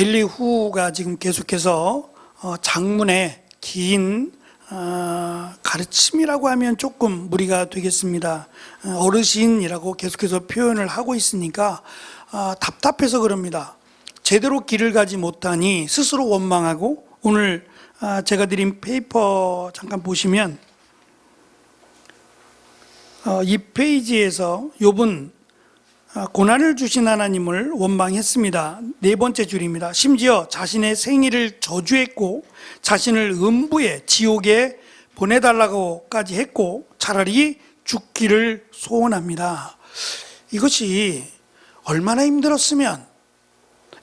엘리후가 지금 계속해서 장문의 긴 가르침이라고 하면 조금 무리가 되겠습니다. 어르신이라고 계속해서 표현을 하고 있으니까 답답해서 그럽니다. 제대로 길을 가지 못하니 스스로 원망하고, 오늘 제가 드린 페이퍼 잠깐 보시면 이 페이지에서 욥은 고난을 주신 하나님을 원망했습니다. 네 번째 줄입니다. 심지어 자신의 생일을 저주했고 자신을 음부에 지옥에 보내달라고까지 했고 차라리 죽기를 소원합니다. 이것이 얼마나 힘들었으면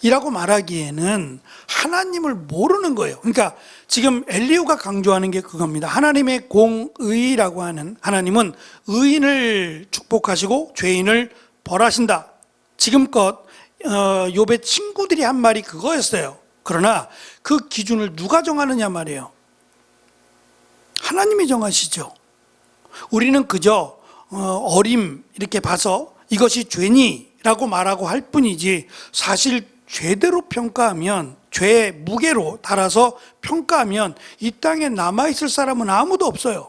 이라고 말하기에는 하나님을 모르는 거예요. 그러니까 지금 엘리후가 강조하는 게 그겁니다. 하나님의 공의라고 하는, 하나님은 의인을 축복하시고 죄인을 벌하신다. 지금껏 욥의 친구들이 한 말이 그거였어요. 그러나 그 기준을 누가 정하느냐 말이에요. 하나님이 정하시죠. 우리는 그저 어림 이렇게 봐서 이것이 죄니라고 말하고 할 뿐이지, 사실 죄대로 평가하면, 죄의 무게로 달아서 평가하면 이 땅에 남아있을 사람은 아무도 없어요.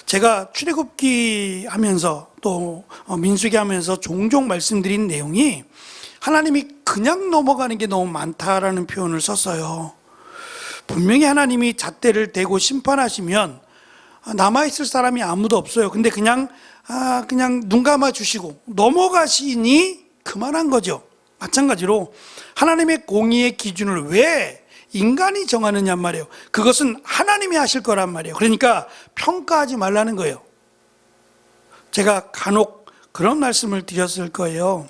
제가 출애굽기 하면서 또 민수기 하면서 종종 말씀드린 내용이, 하나님이 그냥 넘어가는 게 너무 많다라는 표현을 썼어요. 분명히 하나님이 잣대를 대고 심판하시면 남아있을 사람이 아무도 없어요. 근데 그냥 눈 감아 주시고 넘어가시니 그만한 거죠. 마찬가지로 하나님의 공의의 기준을 왜 인간이 정하느냐 말이에요. 그것은 하나님이 하실 거란 말이에요. 그러니까 평가하지 말라는 거예요. 제가 간혹 그런 말씀을 드렸을 거예요.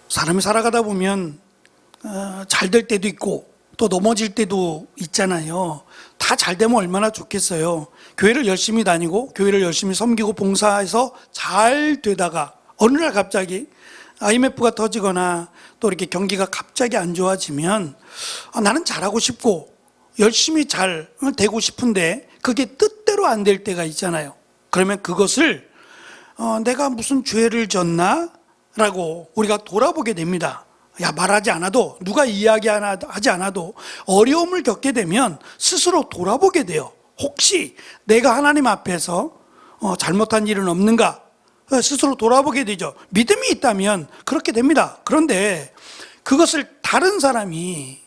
사람이 살아가다 보면 잘 될 때도 있고 또 넘어질 때도 있잖아요. 다 잘 되면 얼마나 좋겠어요. 교회를 열심히 다니고 교회를 열심히 섬기고 봉사해서 잘 되다가 어느 날 갑자기 IMF가 터지거나 또 이렇게 경기가 갑자기 안 좋아지면 나는 잘하고 싶고 열심히 잘 되고 싶은데 그게 뜻대로 안 될 때가 있잖아요. 그러면 그것을 내가 무슨 죄를 졌나? 라고 우리가 돌아보게 됩니다. 말하지 않아도, 누가 이야기하지 않아도 어려움을 겪게 되면 스스로 돌아보게 돼요. 혹시 내가 하나님 앞에서 잘못한 일은 없는가? 스스로 돌아보게 되죠. 믿음이 있다면 그렇게 됩니다. 그런데 그것을 다른 사람이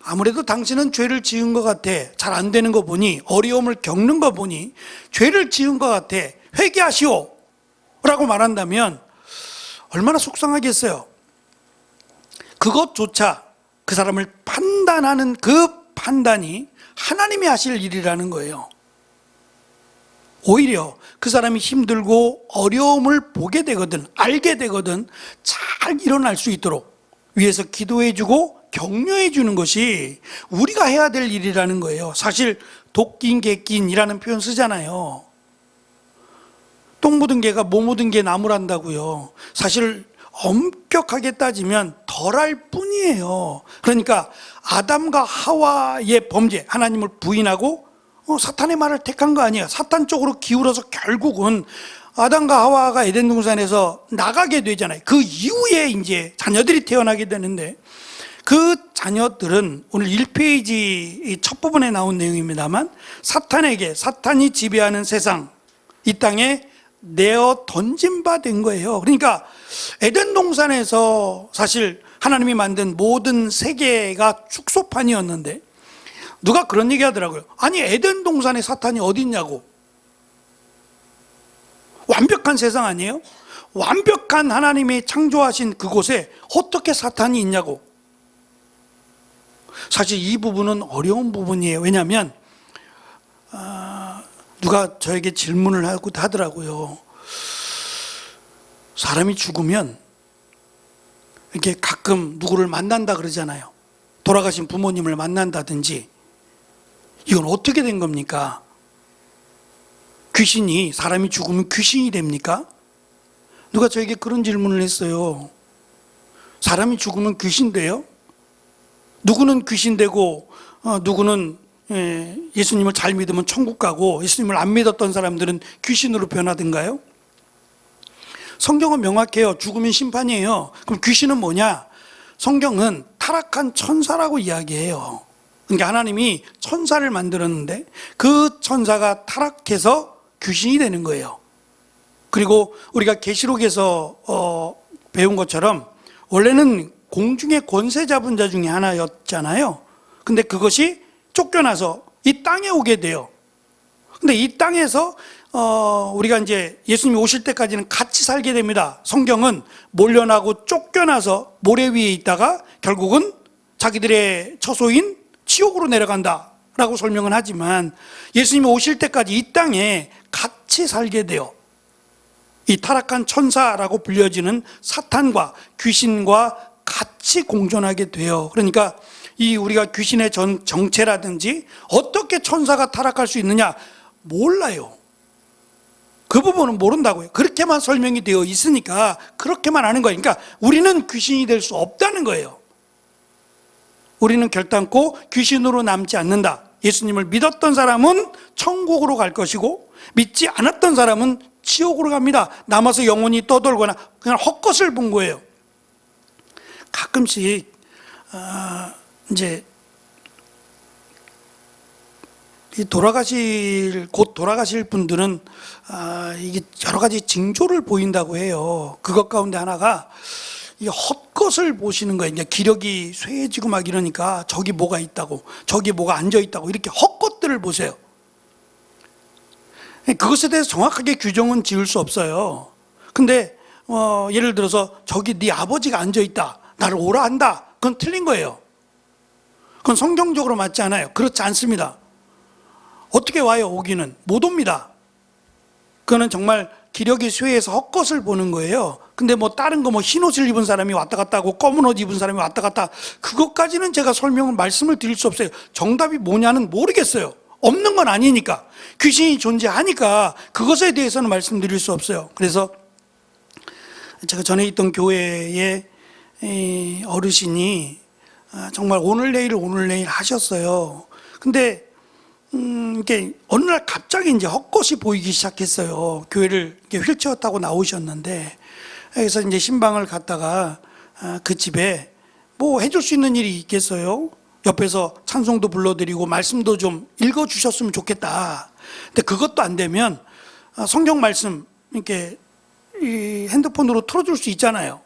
아무래도 당신은 죄를 지은 것 같아, 잘 안 되는 거 보니, 어려움을 겪는 거 보니 죄를 지은 것 같아, 회개하시오 라고 말한다면 얼마나 속상하겠어요. 그것조차 그 사람을 판단하는 그 판단이 하나님이 하실 일이라는 거예요. 오히려 그 사람이 힘들고 어려움을 보게 되거든, 알게 되거든 잘 일어날 수 있도록 위에서 기도해 주고 격려해 주는 것이 우리가 해야 될 일이라는 거예요. 사실 도끼인 개끼인이라는 표현 쓰잖아요. 똥 묻은 개가 뭐 묻은 개 나무란다고요. 사실 엄격하게 따지면 덜할 뿐이에요. 그러니까 아담과 하와의 범죄, 하나님을 부인하고 사탄의 말을 택한 거 아니에요. 사탄 쪽으로 기울어서 결국은 아담과 하와가 에덴 동산에서 나가게 되잖아요. 그 이후에 이제 자녀들이 태어나게 되는데, 그 자녀들은 오늘 1페이지 첫 부분에 나온 내용입니다만, 사탄이 지배하는 세상, 이 땅에 내어 던진 바 된 거예요. 그러니까 에덴 동산에서 사실 하나님이 만든 모든 세계가 축소판이었는데, 누가 그런 얘기 하더라고요. 아니, 에덴 동산에 사탄이 어디 있냐고. 완벽한 세상 아니에요? 완벽한 하나님이 창조하신 그곳에 어떻게 사탄이 있냐고. 사실 이 부분은 어려운 부분이에요. 왜냐하면 누가 저에게 질문을 하더라고요. 사람이 죽으면 이렇게 가끔 누구를 만난다 그러잖아요. 돌아가신 부모님을 만난다든지. 이건 어떻게 된 겁니까? 귀신이, 사람이 죽으면 귀신이 됩니까? 누가 저에게 그런 질문을 했어요. 사람이 죽으면 귀신 돼요? 누구는 귀신 되고 누구는 예수님을 잘 믿으면 천국 가고, 예수님을 안 믿었던 사람들은 귀신으로 변하던가요? 성경은 명확해요. 죽으면 심판이에요. 그럼 귀신은 뭐냐? 성경은 타락한 천사라고 이야기해요. 그러니까 하나님이 천사를 만들었는데 그 천사가 타락해서 귀신이 되는 거예요. 그리고 우리가 계시록에서 배운 것처럼 원래는 공중의 권세 잡은 자 중에 하나였잖아요. 근데 그것이 쫓겨나서 이 땅에 오게 돼요. 근데 이 땅에서 우리가 이제 예수님이 오실 때까지는 같이 살게 됩니다. 성경은 몰려나고 쫓겨나서 모래 위에 있다가 결국은 자기들의 처소인 지옥으로 내려간다라고 설명은 하지만 예수님이 오실 때까지 이 땅에 같이 살게 돼요. 이 타락한 천사라고 불려지는 사탄과 귀신과 같이 공존하게 돼요. 그러니까 이 우리가 귀신의 정체라든지 어떻게 천사가 타락할 수 있느냐 몰라요. 그 부분은 모른다고요. 그렇게만 설명이 되어 있으니까 그렇게만 하는 거예요. 그러니까 우리는 귀신이 될 수 없다는 거예요. 우리는 결단코 귀신으로 남지 않는다. 예수님을 믿었던 사람은 천국으로 갈 것이고 믿지 않았던 사람은 지옥으로 갑니다. 남아서 영원히 떠돌거나 그냥 헛것을 본 거예요. 가끔씩 이제 곧 돌아가실 분들은 이게 여러 가지 징조를 보인다고 해요. 그것 가운데 하나가 이 헛것을 보시는 거예요. 이제 기력이 쇠해지고 막 이러니까 저기 뭐가 있다고, 저기 뭐가 앉아 있다고 이렇게 헛것들을 보세요. 그것에 대해서 정확하게 규정은 지을 수 없어요. 근데 예를 들어서 저기 네 아버지가 앉아 있다, 나를 오라 한다, 그건 틀린 거예요. 그건 성경적으로 맞지 않아요. 그렇지 않습니다. 어떻게 와요? 오기는 못 옵니다. 그거는 정말 기력이 쇠해서 헛것을 보는 거예요. 근데 뭐 다른 거 뭐 흰 옷을 입은 사람이 왔다 갔다 하고 검은 옷 입은 사람이 왔다 갔다, 그것까지는 제가 말씀을 드릴 수 없어요. 정답이 뭐냐는 모르겠어요. 없는 건 아니니까. 귀신이 존재하니까 그것에 대해서는 말씀드릴 수 없어요. 그래서 제가 전에 있던 교회에 어르신이 정말 오늘 내일 하셨어요. 근데 이렇게 어느 날 갑자기 이제 헛것이 보이기 시작했어요. 교회를 이렇게 휠체어 타고 나오셨는데, 그래서 이제 신방을 갔다가 그 집에 뭐 해줄 수 있는 일이 있겠어요? 옆에서 찬송도 불러드리고 말씀도 좀 읽어주셨으면 좋겠다. 근데 그것도 안 되면 성경 말씀 이렇게 이 핸드폰으로 틀어줄 수 있잖아요.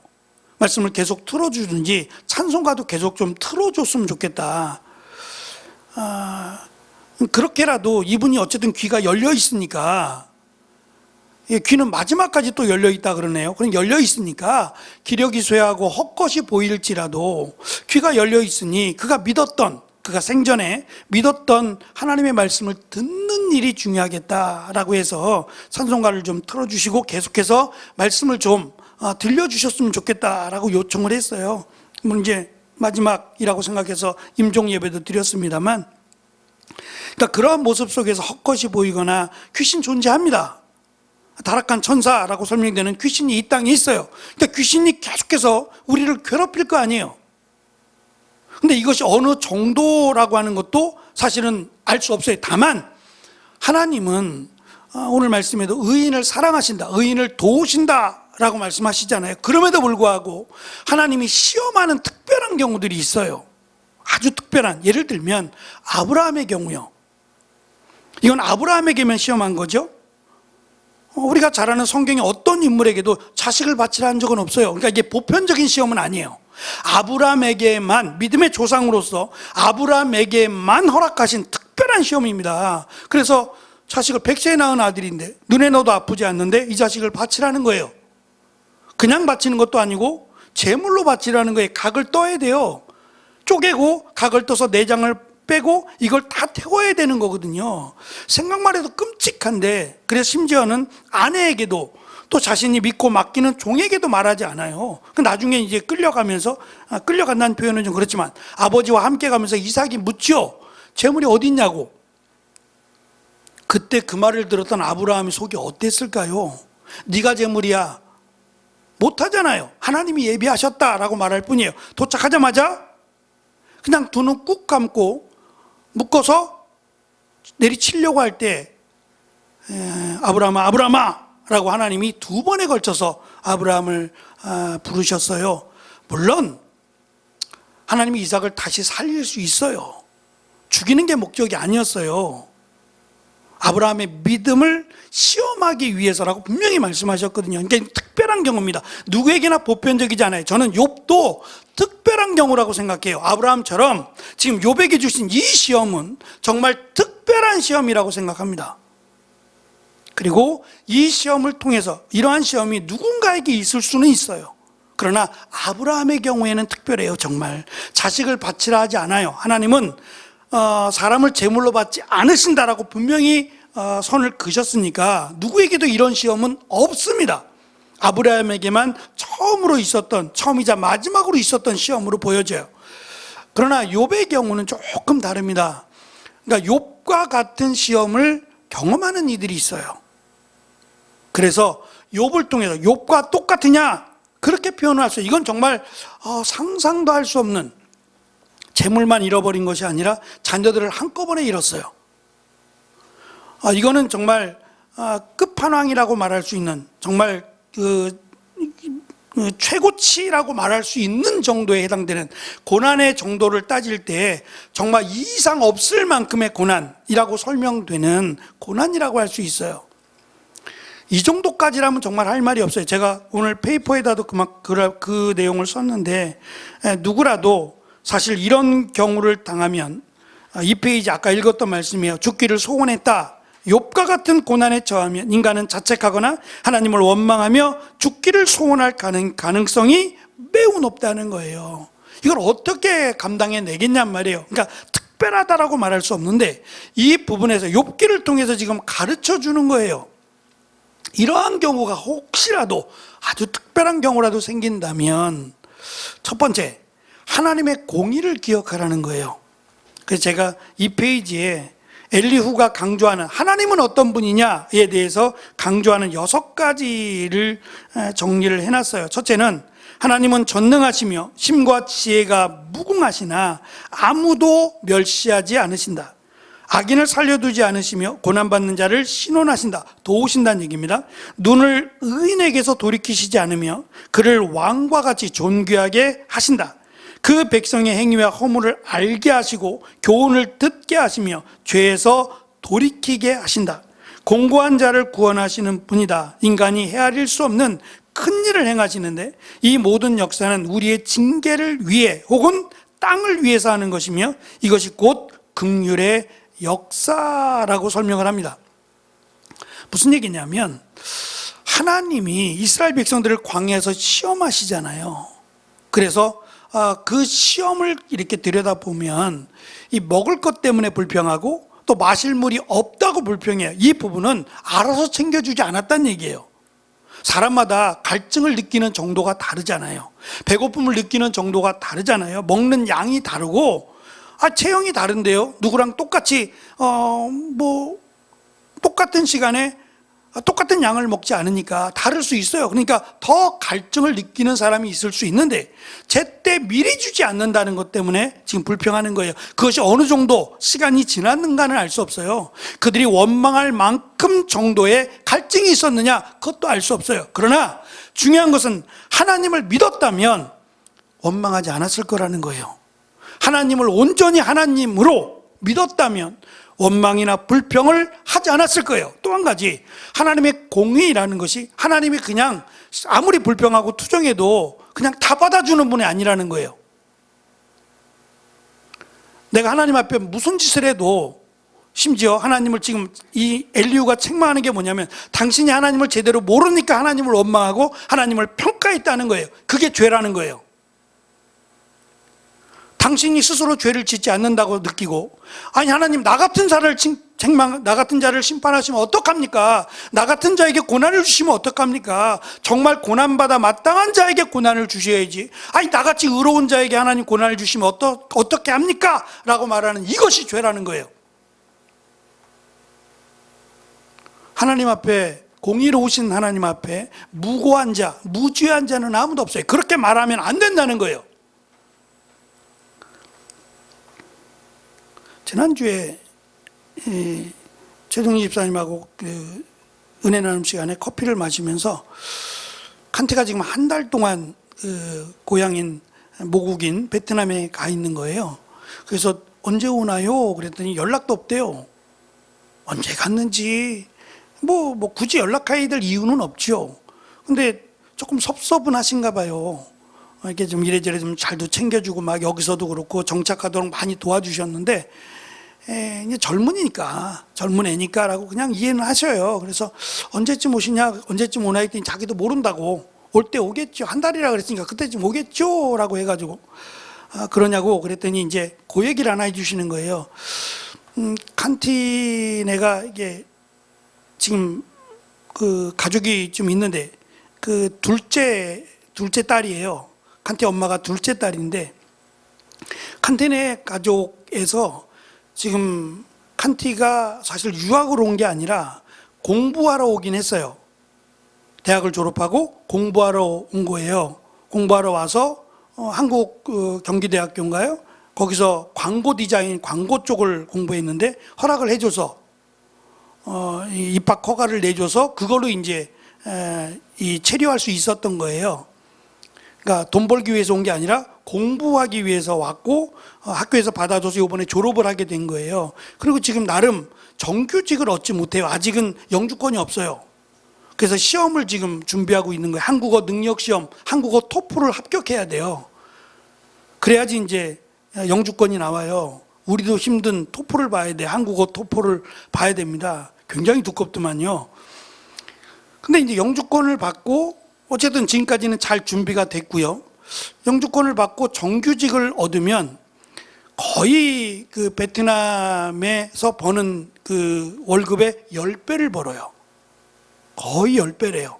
말씀을 계속 틀어주든지 찬송가도 계속 좀 틀어줬으면 좋겠다. 그렇게라도 이분이 어쨌든 귀가 열려 있으니까, 귀는 마지막까지 또 열려 있다 그러네요. 그럼 열려 있으니까 기력이 쇠하고 헛것이 보일지라도 귀가 열려 있으니 그가 생전에 믿었던 하나님의 말씀을 듣는 일이 중요하겠다라고 해서 찬송가를 좀 틀어주시고 계속해서 말씀을 좀 들려주셨으면 좋겠다라고 요청을 했어요. 이제 마지막이라고 생각해서 임종 예배도 드렸습니다만, 그러니까 그러한 모습 속에서 헛것이 보이거나 귀신 존재합니다. 타락한 천사라고 설명되는 귀신이 이 땅에 있어요. 그러니까 귀신이 계속해서 우리를 괴롭힐 거 아니에요. 근데 이것이 어느 정도라고 하는 것도 사실은 알 수 없어요. 다만 하나님은 오늘 말씀에도 의인을 사랑하신다, 의인을 도우신다 라고 말씀하시잖아요. 그럼에도 불구하고 하나님이 시험하는 특별한 경우들이 있어요. 아주 특별한, 예를 들면 아브라함의 경우요. 이건 아브라함에게만 시험한 거죠. 우리가 잘 아는 성경의 어떤 인물에게도 자식을 바치라 한 적은 없어요. 그러니까 이게 보편적인 시험은 아니에요. 아브라함에게만, 믿음의 조상으로서 아브라함에게만 허락하신 특별한 시험입니다. 그래서 자식을 100세에 낳은 아들인데 눈에 넣어도 아프지 않는데 이 자식을 바치라는 거예요. 그냥 바치는 것도 아니고 제물로 바치라는 거예요. 각을 떠야 돼요. 쪼개고 각을 떠서 내장을 빼고 이걸 다 태워야 되는 거거든요. 생각만 해도 끔찍한데, 그래서 심지어는 아내에게도, 또 자신이 믿고 맡기는 종에게도 말하지 않아요. 나중에 이제 끌려간다는 표현은 좀 그렇지만 아버지와 함께 가면서 이삭이 묻죠. 재물이 어디 있냐고. 그때 그 말을 들었던 아브라함의 속이 어땠을까요? 네가 재물이야. 못하잖아요. 하나님이 예비하셨다라고 말할 뿐이에요. 도착하자마자 그냥 두 눈 꾹 감고 묶어서 내리치려고 할 때 아브라함아 라고 하나님이 두 번에 걸쳐서 아브라함을 부르셨어요. 물론 하나님이 이삭을 다시 살릴 수 있어요. 죽이는 게 목적이 아니었어요. 아브라함의 믿음을 시험하기 위해서라고 분명히 말씀하셨거든요. 그러니까 특별한 경우입니다. 누구에게나 보편적이지 않아요. 저는 욥도 특별한 경우라고 생각해요. 아브라함처럼 지금 욥에게 주신 이 시험은 정말 특별한 시험이라고 생각합니다. 그리고 이 시험을 통해서 이러한 시험이 누군가에게 있을 수는 있어요. 그러나 아브라함의 경우에는 특별해요. 정말 자식을 바치라 하지 않아요. 하나님은 사람을 제물로 받지 않으신다라고 분명히 선을 그셨으니까 누구에게도 이런 시험은 없습니다. 아브라함에게만 처음이자 마지막으로 있었던 시험으로 보여져요. 그러나 욥의 경우는 조금 다릅니다. 그러니까 욥과 같은 시험을 경험하는 이들이 있어요. 그래서 욥을 통해서 욥과 똑같으냐 그렇게 표현을 할 수 있어요. 이건 정말 상상도 할 수 없는, 재물만 잃어버린 것이 아니라 자녀들을 한꺼번에 잃었어요. 이거는 정말 끝판왕이라고 말할 수 있는, 정말 최고치라고 말할 수 있는 정도에 해당되는 고난의 정도를 따질 때 정말 이상 없을 만큼의 고난이라고 설명되는 고난이라고 할 수 있어요. 이 정도까지라면 정말 할 말이 없어요. 제가 오늘 페이퍼에다도 그 내용을 썼는데, 누구라도 사실 이런 경우를 당하면, 이 페이지 아까 읽었던 말씀이에요. 죽기를 소원했다. 욥과 같은 고난에 처하면 인간은 자책하거나 하나님을 원망하며 죽기를 소원할 가능성이 매우 높다는 거예요. 이걸 어떻게 감당해 내겠냔 말이에요. 그러니까 특별하다라고 말할 수 없는데 이 부분에서 욥기를 통해서 지금 가르쳐 주는 거예요. 이러한 경우가 혹시라도 아주 특별한 경우라도 생긴다면 첫 번째, 하나님의 공의를 기억하라는 거예요. 그래서 제가 이 페이지에 엘리후가 강조하는 하나님은 어떤 분이냐에 대해서 강조하는 6가지를 정리를 해놨어요. 첫째는 하나님은 전능하시며 심과 지혜가 무궁하시나 아무도 멸시하지 않으신다. 악인을 살려두지 않으시며 고난받는 자를 신원하신다. 도우신다는 얘기입니다. 눈을 의인에게서 돌이키시지 않으며 그를 왕과 같이 존귀하게 하신다. 그 백성의 행위와 허물을 알게 하시고 교훈을 듣게 하시며 죄에서 돌이키게 하신다. 공고한 자를 구원하시는 분이다. 인간이 헤아릴 수 없는 큰 일을 행하시는데 이 모든 역사는 우리의 징계를 위해 혹은 땅을 위해서 하는 것이며 이것이 곧 긍휼의 역사라고 설명을 합니다. 무슨 얘기냐면 하나님이 이스라엘 백성들을 광야에서 시험하시잖아요. 그래서 그 시험을 이렇게 들여다보면 이 먹을 것 때문에 불평하고 또 마실 물이 없다고 불평해요. 이 부분은 알아서 챙겨주지 않았다는 얘기예요. 사람마다 갈증을 느끼는 정도가 다르잖아요. 배고픔을 느끼는 정도가 다르잖아요. 먹는 양이 다르고 체형이 다른데요. 누구랑 똑같이 똑같은 시간에 똑같은 양을 먹지 않으니까 다를 수 있어요. 그러니까 더 갈증을 느끼는 사람이 있을 수 있는데 제때 미리 주지 않는다는 것 때문에 지금 불평하는 거예요. 그것이 어느 정도 시간이 지났는가는 알 수 없어요. 그들이 원망할 만큼 정도의 갈증이 있었느냐 그것도 알 수 없어요. 그러나 중요한 것은 하나님을 믿었다면 원망하지 않았을 거라는 거예요. 하나님을 온전히 하나님으로 믿었다면 원망이나 불평을 하지 않았을 거예요. 또 한 가지, 하나님의 공의라는 것이 하나님이 그냥 아무리 불평하고 투정해도 그냥 다 받아주는 분이 아니라는 거예요. 내가 하나님 앞에 무슨 짓을 해도, 심지어 하나님을 지금 이 엘리후가 책망하는 게 뭐냐면 당신이 하나님을 제대로 모르니까 하나님을 원망하고 하나님을 평가했다는 거예요. 그게 죄라는 거예요. 당신이 스스로 죄를 짓지 않는다고 느끼고, 아니 하나님 나 같은 자를 심판하시면 어떡합니까? 나 같은 자에게 고난을 주시면 어떡합니까? 정말 고난받아 마땅한 자에게 고난을 주셔야지, 아니 나같이 의로운 자에게 하나님 고난을 주시면 어떻게 합니까? 라고 말하는 이것이 죄라는 거예요. 하나님 앞에, 공의로우신 하나님 앞에 무고한 자, 무죄한 자는 아무도 없어요. 그렇게 말하면 안 된다는 거예요. 지난주에 최동희 집사님하고 은혜 나눔 시간에 커피를 마시면서 칸티가 지금 한 달 동안 그 고향인 모국인 베트남에 가 있는 거예요. 그래서 언제 오나요? 그랬더니 연락도 없대요. 언제 갔는지 뭐 굳이 연락해야 될 이유는 없죠. 근데 조금 섭섭하신가 봐요. 이렇게 좀 이래저래 좀 잘도 챙겨주고 막 여기서도 그렇고 정착하도록 많이 도와주셨는데 이제 젊은 애니까라고 그냥 이해는 하셔요. 그래서 언제쯤 오시냐, 언제쯤 오나 했더니 자기도 모른다고. 올 때 오겠죠. 한 달이라 그랬으니까 그때쯤 오겠죠라고 해가지고 그러냐고 그랬더니 이제 그 얘기를 하나 해주시는 거예요. 칸티네가 이게 지금 그 가족이 좀 있는데 그 둘째 딸이에요. 칸티 엄마가 둘째 딸인데 칸티네 가족에서 지금 칸티가 사실 유학을 온 게 아니라 공부하러 오긴 했어요. 대학을 졸업하고 공부하러 온 거예요. 공부하러 와서 한국 경기대학교인가요? 거기서 광고 디자인, 광고 쪽을 공부했는데 허락을 해줘서 입학 허가를 내줘서 그걸로 이제 이 체류할 수 있었던 거예요. 그러니까 돈 벌기 위해서 온 게 아니라 공부하기 위해서 왔고 학교에서 받아줘서 이번에 졸업을 하게 된 거예요. 그리고 지금 나름 정규직을 얻지 못해요. 아직은 영주권이 없어요. 그래서 시험을 지금 준비하고 있는 거예요. 한국어 능력 시험, 한국어 토플을 합격해야 돼요. 그래야지 이제 영주권이 나와요. 우리도 힘든 토플을 봐야 돼. 한국어 토플을 봐야 됩니다. 굉장히 두껍더만요. 근데 이제 영주권을 받고 어쨌든 지금까지는 잘 준비가 됐고요. 영주권을 받고 정규직을 얻으면 거의 그 베트남에서 버는 그 월급의 10배를 벌어요. 거의 10배래요.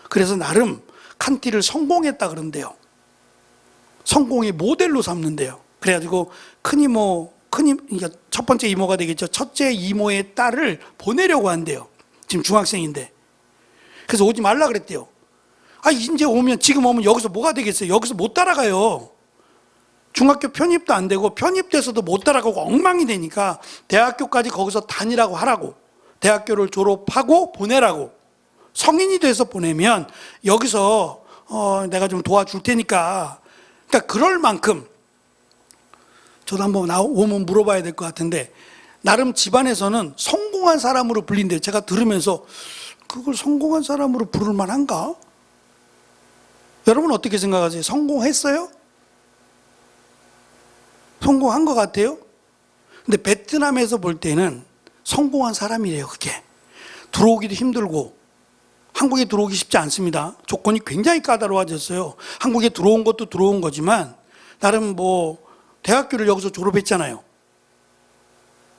그래서 나름 칸티를 성공했다 그런대요. 성공의 모델로 삼는데요. 그래가지고 그러니까 첫 번째 이모가 되겠죠. 첫째 이모의 딸을 보내려고 한대요. 지금 중학생인데. 그래서 오지 말라 그랬대요. 지금 오면 여기서 뭐가 되겠어요? 여기서 못 따라가요. 중학교 편입도 안 되고 편입돼서도 못 따라가고 엉망이 되니까 대학교까지 거기서 다니라고 하라고. 대학교를 졸업하고 보내라고. 성인이 돼서 보내면 여기서 내가 좀 도와줄 테니까. 그러니까 그럴 만큼 저도 한번 오면 물어봐야 될 것 같은데 나름 집안에서는 성공한 사람으로 불린대요. 제가 들으면서 그걸 성공한 사람으로 부를 만한가? 여러분 어떻게 생각하세요? 성공했어요? 성공한 것 같아요? 근데 베트남에서 볼 때는 성공한 사람이래요. 그게 들어오기도 힘들고 한국에 들어오기 쉽지 않습니다. 조건이 굉장히 까다로워졌어요. 한국에 들어온 것도 들어온 거지만 나름 대학교를 여기서 졸업했잖아요.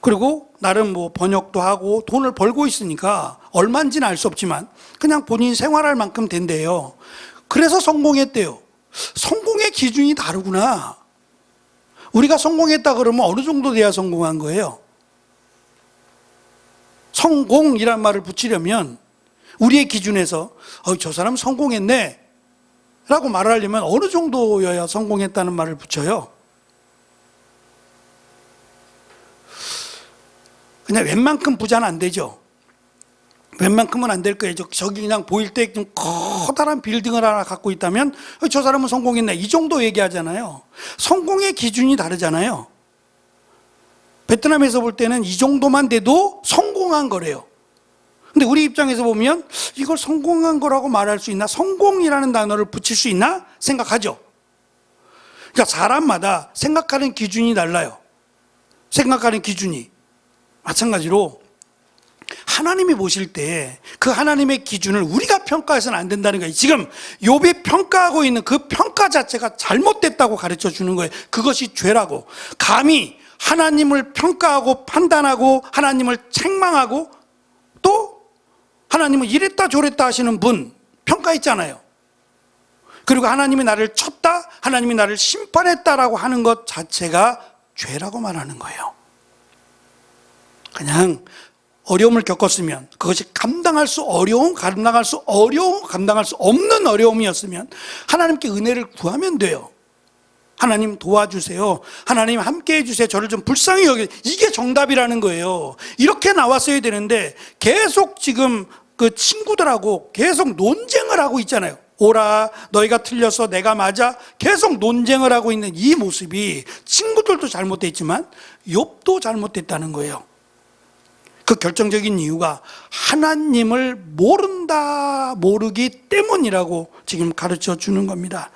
그리고 나름 번역도 하고 돈을 벌고 있으니까 얼마인지는 알 수 없지만 그냥 본인 생활할 만큼 된대요. 그래서 성공했대요. 성공의 기준이 다르구나. 우리가 성공했다 그러면 어느 정도 돼야 성공한 거예요? 성공이란 말을 붙이려면 우리의 기준에서 저 사람 성공했네 라고 말을 하려면 어느 정도여야 성공했다는 말을 붙여요? 그냥 웬만큼 부자는 안 되죠. 웬만큼은 안 될 거예요. 저기 그냥 보일 때 좀 커다란 빌딩을 하나 갖고 있다면 저 사람은 성공했네 이 정도 얘기하잖아요. 성공의 기준이 다르잖아요. 베트남에서 볼 때는 이 정도만 돼도 성공한 거래요. 근데 우리 입장에서 보면 이걸 성공한 거라고 말할 수 있나? 성공이라는 단어를 붙일 수 있나? 생각하죠. 그러니까 사람마다 생각하는 기준이 달라요. 생각하는 기준이. 마찬가지로 하나님이 보실 때 그 하나님의 기준을 우리가 평가해서는 안 된다는 거예요. 지금 욥이 평가하고 있는 그 평가 자체가 잘못됐다고 가르쳐 주는 거예요. 그것이 죄라고. 감히 하나님을 평가하고 판단하고 하나님을 책망하고 또 하나님은 이랬다 저랬다 하시는 분 평가했잖아요. 그리고 하나님이 나를 쳤다, 하나님이 나를 심판했다라고 하는 것 자체가 죄라고 말하는 거예요. 그냥 어려움을 겪었으면 그것이 감당할 수 없는 어려움이었으면 하나님께 은혜를 구하면 돼요. 하나님 도와주세요. 하나님 함께 해주세요. 저를 좀 불쌍히 여기. 이게 정답이라는 거예요. 이렇게 나왔어야 되는데 계속 지금 그 친구들하고 계속 논쟁을 하고 있잖아요. 오라, 너희가 틀렸어, 내가 맞아, 계속 논쟁을 하고 있는 이 모습이 친구들도 잘못됐지만 욥도 잘못됐다는 거예요. 그 결정적인 이유가 하나님을 모르기 때문이라고 지금 가르쳐 주는 겁니다.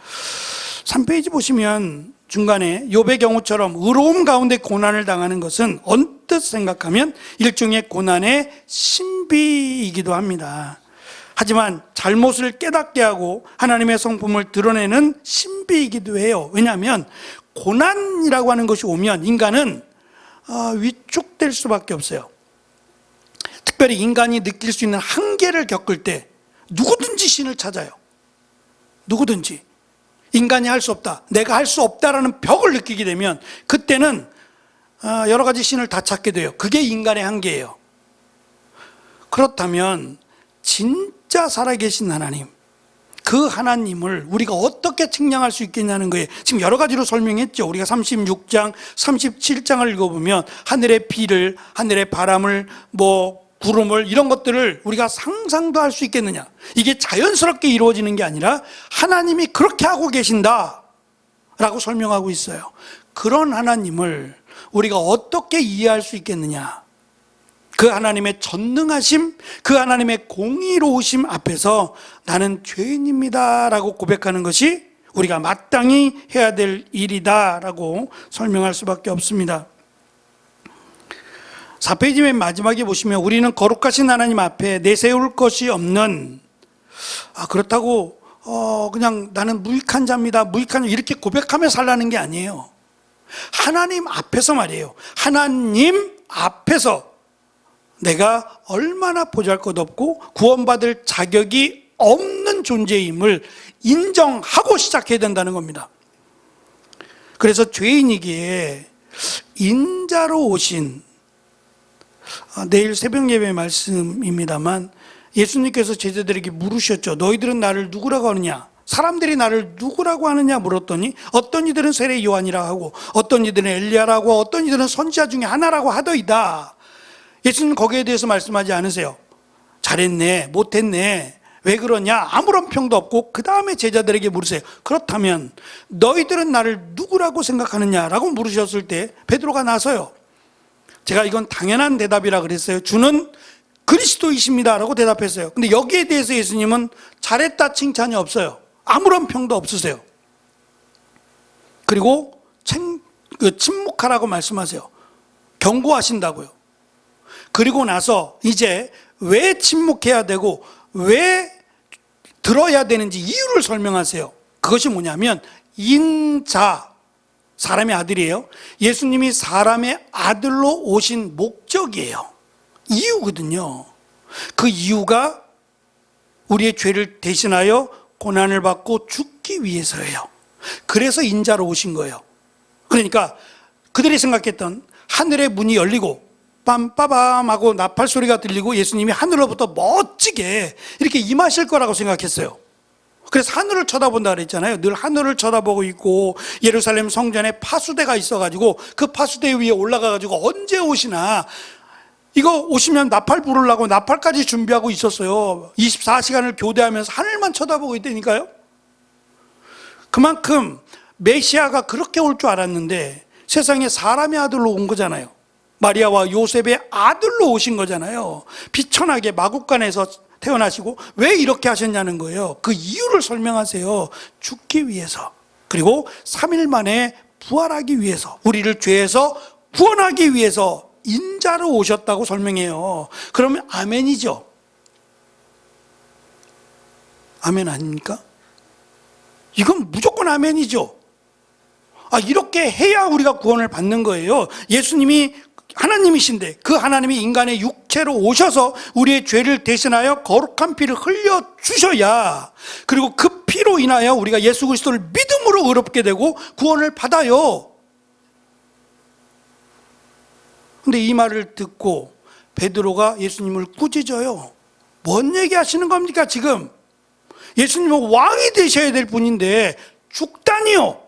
3페이지 보시면 중간에 욥의 경우처럼 의로움 가운데 고난을 당하는 것은 언뜻 생각하면 일종의 고난의 신비이기도 합니다. 하지만 잘못을 깨닫게 하고 하나님의 성품을 드러내는 신비이기도 해요. 왜냐하면 고난이라고 하는 것이 오면 인간은 위축될 수밖에 없어요. 특별히 인간이 느낄 수 있는 한계를 겪을 때 누구든지 신을 찾아요. 누구든지. 인간이 할 수 없다, 내가 할 수 없다라는 벽을 느끼게 되면 그때는 여러 가지 신을 다 찾게 돼요. 그게 인간의 한계예요. 그렇다면 진짜 살아계신 하나님, 그 하나님을 우리가 어떻게 측량할 수 있겠냐는 거예요. 지금 여러 가지로 설명했죠. 우리가 36장, 37장을 읽어보면 하늘의 비를, 하늘의 바람을, 구름을, 이런 것들을 우리가 상상도 할 수 있겠느냐. 이게 자연스럽게 이루어지는 게 아니라 하나님이 그렇게 하고 계신다 라고 설명하고 있어요. 그런 하나님을 우리가 어떻게 이해할 수 있겠느냐. 그 하나님의 전능하심, 그 하나님의 공의로우심 앞에서 나는 죄인입니다 라고 고백하는 것이 우리가 마땅히 해야 될 일이다 라고 설명할 수밖에 없습니다. 4페이지 맨 마지막에 보시면 우리는 거룩하신 하나님 앞에 내세울 것이 없는, 그렇다고 그냥 나는 무익한 자입니다, 무익한 자 이렇게 고백하며 살라는 게 아니에요. 하나님 앞에서 말이에요. 하나님 앞에서 내가 얼마나 보잘것없고 구원받을 자격이 없는 존재임을 인정하고 시작해야 된다는 겁니다. 그래서 죄인이기에 인자로 오신, 내일 새벽 예배 말씀입니다만 예수님께서 제자들에게 물으셨죠. 너희들은 나를 누구라고 하느냐? 사람들이 나를 누구라고 하느냐 물었더니 어떤 이들은 세례 요한이라 하고 어떤 이들은 엘리야라고 어떤 이들은 선지자 중에 하나라고 하더이다. 예수님 거기에 대해서 말씀하지 않으세요. 잘했네, 못했네, 왜 그러냐, 아무런 평도 없고 그 다음에 제자들에게 물으세요. 그렇다면 너희들은 나를 누구라고 생각하느냐라고 물으셨을 때 베드로가 나서요. 제가 이건 당연한 대답이라 그랬어요. 주는 그리스도이십니다 라고 대답했어요. 근데 여기에 대해서 예수님은 잘했다 칭찬이 없어요. 아무런 평도 없으세요. 그리고 침묵하라고 말씀하세요. 경고하신다고요. 그리고 나서 이제 왜 침묵해야 되고 왜 들어야 되는지 이유를 설명하세요. 그것이 뭐냐면 인자, 사람의 아들이에요. 예수님이 사람의 아들로 오신 목적이에요. 이유거든요. 그 이유가 우리의 죄를 대신하여 고난을 받고 죽기 위해서예요. 그래서 인자로 오신 거예요. 그러니까 그들이 생각했던 하늘의 문이 열리고 빰빠밤 하고 나팔 소리가 들리고 예수님이 하늘로부터 멋지게 이렇게 임하실 거라고 생각했어요. 그래서 하늘을 쳐다본다 그랬잖아요. 늘 하늘을 쳐다보고 있고 예루살렘 성전에 파수대가 있어가지고 그 파수대 위에 올라가가지고 언제 오시나, 이거 오시면 나팔 부르려고 나팔까지 준비하고 있었어요. 24시간을 교대하면서 하늘만 쳐다보고 있다니까요. 그만큼 메시아가 그렇게 올 줄 알았는데 세상에 사람의 아들로 온 거잖아요. 마리아와 요셉의 아들로 오신 거잖아요. 비천하게 마국간에서 태어나시고 왜 이렇게 하셨냐는 거예요. 그 이유를 설명하세요. 죽기 위해서, 그리고 3일 만에 부활하기 위해서, 우리를 죄에서 구원하기 위해서 인자로 오셨다고 설명해요. 그러면 아멘이죠. 아멘 아닙니까? 이건 무조건 아멘이죠. 이렇게 해야 우리가 구원을 받는 거예요. 예수님이 하나님이신데 그 하나님이 인간의 육체로 오셔서 우리의 죄를 대신하여 거룩한 피를 흘려주셔야, 그리고 그 피로 인하여 우리가 예수 그리스도를 믿음으로 의롭게 되고 구원을 받아요. 근데 이 말을 듣고 베드로가 예수님을 꾸짖어요. 뭔 얘기 하시는 겁니까 지금? 예수님은 왕이 되셔야 될 분인데 죽다니요.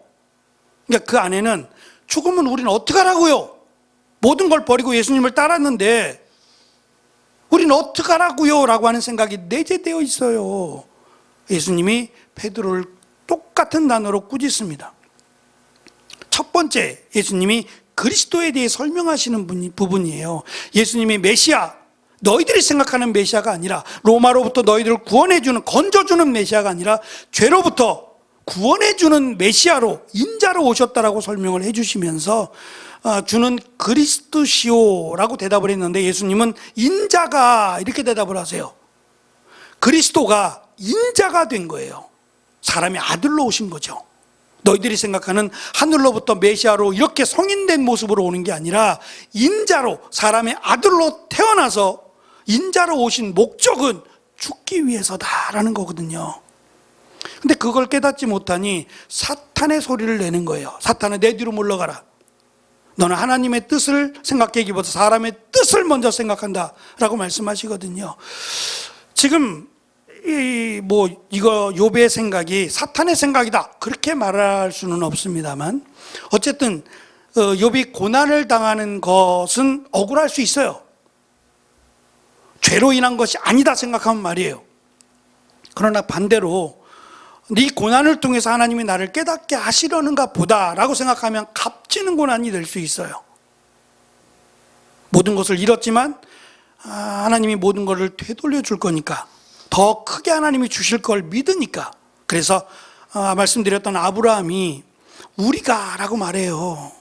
그러니까 그 안에는 죽으면 우리는 어떡하라고요? 모든 걸 버리고 예수님을 따랐는데 우리는 어떡하라고요? 라고 하는 생각이 내재되어 있어요. 예수님이 베드로를 똑같은 단어로 꾸짖습니다. 첫 번째, 예수님이 그리스도에 대해 설명하시는 부분이에요. 예수님이 메시아, 너희들이 생각하는 메시아가 아니라, 로마로부터 너희들을 구원해주는, 건져주는 메시아가 아니라 죄로부터 구원해주는 메시아로, 인자로 오셨다라고 설명을 해주시면서 주는 그리스도시오라고 대답을 했는데, 예수님은 인자가, 이렇게 대답을 하세요. 그리스도가 인자가 된 거예요. 사람의 아들로 오신 거죠. 너희들이 생각하는 하늘로부터 메시아로 이렇게 성인된 모습으로 오는 게 아니라 인자로, 사람의 아들로 태어나서 인자로 오신 목적은 죽기 위해서다라는 거거든요. 근데 그걸 깨닫지 못하니 사탄의 소리를 내는 거예요. 사탄아, 내 뒤로 물러가라. 너는 하나님의 뜻을 생각하기보다 사람의 뜻을 먼저 생각한다 라고 말씀하시거든요. 지금 이거 욥의 생각이 사탄의 생각이다 그렇게 말할 수는 없습니다만, 어쨌든 욥이 고난을 당하는 것은 억울할 수 있어요. 죄로 인한 것이 아니다 생각하면 말이에요. 그러나 반대로 네 고난을 통해서 하나님이 나를 깨닫게 하시려는가 보다 라고 생각하면 값지는 고난이 될 수 있어요. 모든 것을 잃었지만 하나님이 모든 것을 되돌려 줄 거니까, 더 크게 하나님이 주실 걸 믿으니까. 그래서 말씀드렸던 아브라함이 우리가 라고 말해요.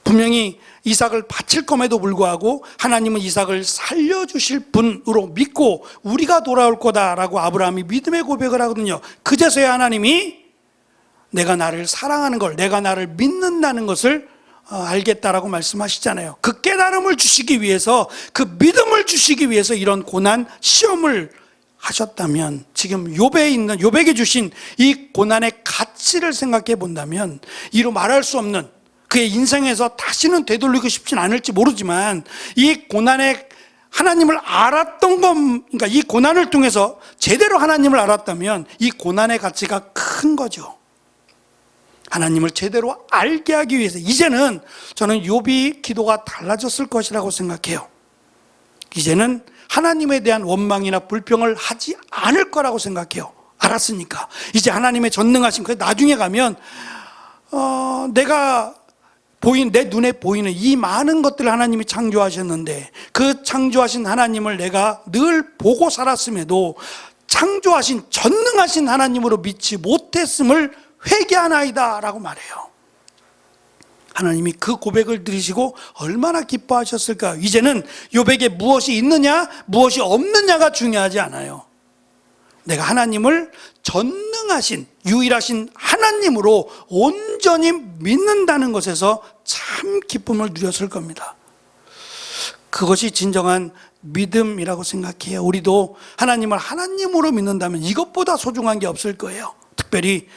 분명히 이삭을 바칠 것에도 불구하고 하나님은 이삭을 살려주실 분으로 믿고 우리가 돌아올 거다라고 아브라함이 믿음의 고백을 하거든요. 그제서야 하나님이 내가 나를 사랑하는 걸, 내가 나를 믿는다는 것을 알겠다라고 말씀하시잖아요. 그 깨달음을 주시기 위해서, 그 믿음을 주시기 위해서 이런 고난, 시험을 하셨다면, 지금 욥에게 주신 이 고난의 가치를 생각해 본다면, 이로 말할 수 없는, 그의 인생에서 다시는 되돌리고 싶진 않을지 모르지만, 이 고난의 하나님을 알았던 것, 그러니까 이 고난을 통해서 제대로 하나님을 알았다면 이 고난의 가치가 큰 거죠. 하나님을 제대로 알게 하기 위해서 이제는 저는 욥이 기도가 달라졌을 것이라고 생각해요. 이제는 하나님에 대한 원망이나 불평을 하지 않을 거라고 생각해요. 알았으니까. 이제 하나님의 전능하신, 나중에 가면 내가 내 눈에 보이는 이 많은 것들을 하나님이 창조하셨는데, 그 창조하신 하나님을 내가 늘 보고 살았음에도 창조하신 전능하신 하나님으로 믿지 못했음을 회개하나이다 라고 말해요. 하나님이 그 고백을 들으시고 얼마나 기뻐하셨을까. 이제는 욥에게 무엇이 있느냐 무엇이 없느냐가 중요하지 않아요. 내가 하나님을 전능하신 유일하신 하나님으로 온전히 믿는다는 것에서 참 기쁨을 누렸을 겁니다. 그것이 진정한 믿음이라고 생각해요. 우리도 하나님을 하나님으로 믿는다면 이것보다 소중한 게 없을 거예요. 특별히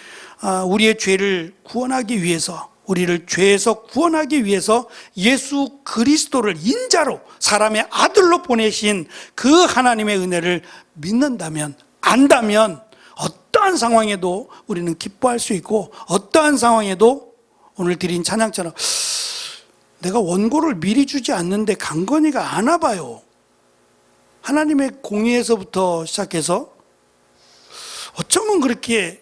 우리의 죄를 구원하기 위해서, 우리를 죄에서 구원하기 위해서 예수 그리스도를 인자로 사람의 아들로 보내신 그 하나님의 은혜를 믿는다면, 안다면 어떠한 상황에도 우리는 기뻐할 수 있고, 어떠한 상황에도 오늘 드린 찬양처럼 내가 원고를 미리 주지 않는데 강건이가 안 와봐요. 하나님의 공의에서부터 시작해서 어쩌면 그렇게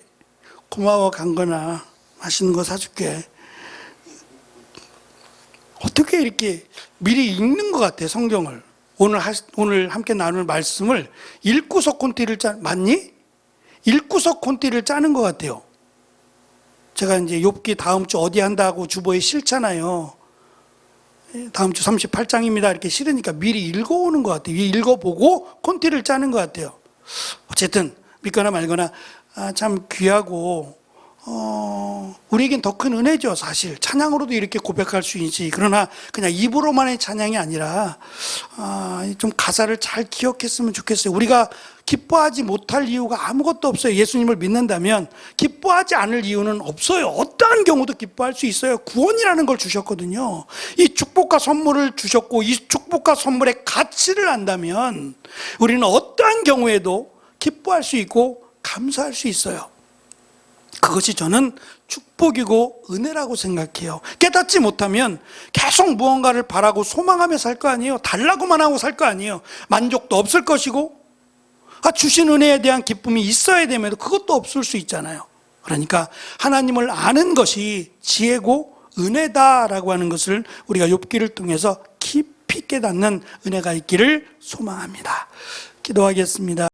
고마워 강건아, 맛있는 거 사줄게, 어떻게 이렇게 미리 읽는 것 같아 성경을. 오늘 함께 나눌 말씀을 읽고서 콘티를 맞니? 읽고서 콘티를 짜는 것 같아요. 제가 이제 욥기 다음 주 어디 한다고 주보에 싫잖아요. 다음 주 38장입니다 이렇게 싫으니까 미리 읽어오는 것 같아요. 읽어보고 콘티를 짜는 것 같아요. 어쨌든 믿거나 말거나 참 귀하고 우리에겐 더 큰 은혜죠. 사실 찬양으로도 이렇게 고백할 수 있지. 그러나 그냥 입으로만의 찬양이 아니라 좀 가사를 잘 기억했으면 좋겠어요. 우리가 기뻐하지 못할 이유가 아무것도 없어요. 예수님을 믿는다면 기뻐하지 않을 이유는 없어요. 어떠한 경우도 기뻐할 수 있어요. 구원이라는 걸 주셨거든요. 이 축복과 선물을 주셨고, 이 축복과 선물의 가치를 안다면 우리는 어떠한 경우에도 기뻐할 수 있고 감사할 수 있어요. 그것이 저는 축복이고 은혜라고 생각해요. 깨닫지 못하면 계속 무언가를 바라고 소망하며 살 거 아니에요. 달라고만 하고 살 거 아니에요. 만족도 없을 것이고, 주신 은혜에 대한 기쁨이 있어야 됨에도 그것도 없을 수 있잖아요. 그러니까 하나님을 아는 것이 지혜고 은혜다라고 하는 것을 우리가 욥기를 통해서 깊이 깨닫는 은혜가 있기를 소망합니다. 기도하겠습니다.